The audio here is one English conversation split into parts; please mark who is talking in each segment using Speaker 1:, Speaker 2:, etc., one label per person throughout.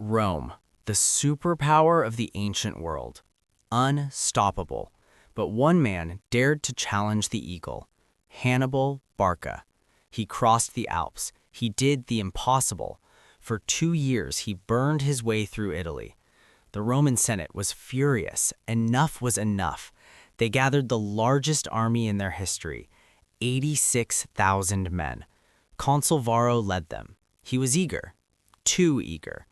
Speaker 1: Rome, the superpower of the ancient world. Unstoppable. But one man dared to challenge the eagle, Hannibal Barca. He crossed the Alps. He did the impossible. For 2 years, he burned his way through Italy. The Roman Senate was furious. Enough was enough. They gathered the largest army in their history, 86,000 men. Consul Varro led them. He was eager, too eager.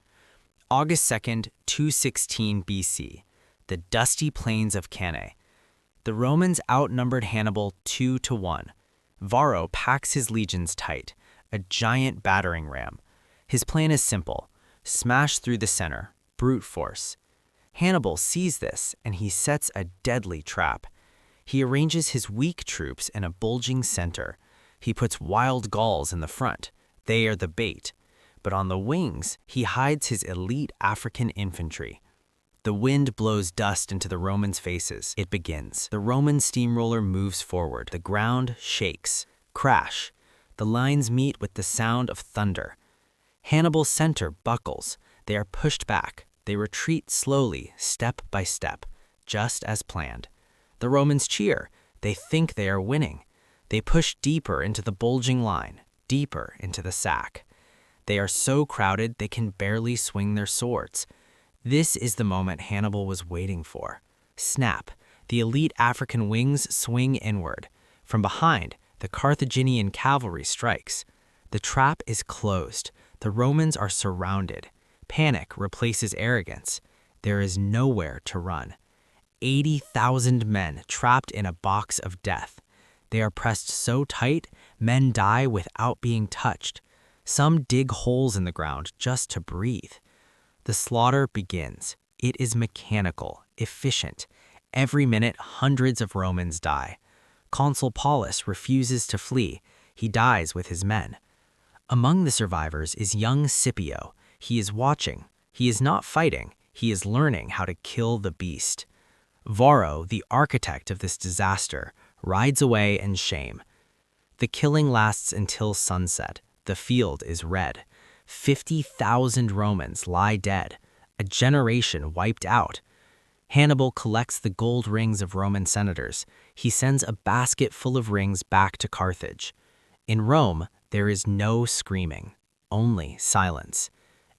Speaker 1: August 2nd, 216 BC, the dusty plains of Cannae. The Romans outnumbered Hannibal 2-1. Varro packs his legions tight, a giant battering ram. His plan is simple: smash through the center, brute force. Hannibal sees this, and he sets a deadly trap. He arranges his weak troops in a bulging center. He puts wild Gauls in the front. They are the bait. But on the wings, he hides his elite African infantry. The wind blows dust into the Romans' faces. It begins. The Roman steamroller moves forward. The ground shakes. Crash. The lines meet with the sound of thunder. Hannibal's center buckles. They are pushed back. They retreat slowly, step by step, just as planned. The Romans cheer. They think they are winning. They push deeper into the bulging line, deeper into the sack. They are so crowded they can barely swing their swords. This is the moment Hannibal was waiting for. Snap. The elite African wings swing inward. From behind, the Carthaginian cavalry strikes. The trap is closed. The Romans are surrounded. Panic replaces arrogance. There is nowhere to run. 80,000 men trapped in a box of death. They are pressed so tight, men die without being touched. Some dig holes in the ground just to breathe. The slaughter begins. It is mechanical, efficient. Every minute, hundreds of Romans die. Consul Paulus refuses to flee. He dies with his men. Among the survivors is young Scipio. He is watching. He is not fighting. He is learning how to kill the beast. Varro, the architect of this disaster, rides away in shame. The killing lasts until sunset. The field is red. 50,000 Romans lie dead. A generation wiped out. Hannibal collects the gold rings of Roman senators. He sends a basket full of rings back to Carthage. In Rome, there is no screaming, only silence.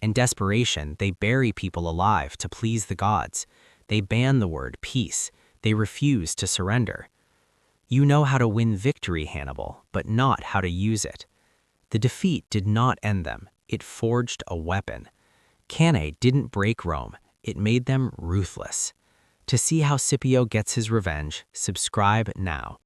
Speaker 1: In desperation, they bury people alive to please the gods. They ban the word peace. They refuse to surrender. You know how to win victory, Hannibal, but not how to use it. The defeat did not end them. It forged a weapon. Cannae didn't break Rome. It made them ruthless. To see how Scipio gets his revenge, subscribe now.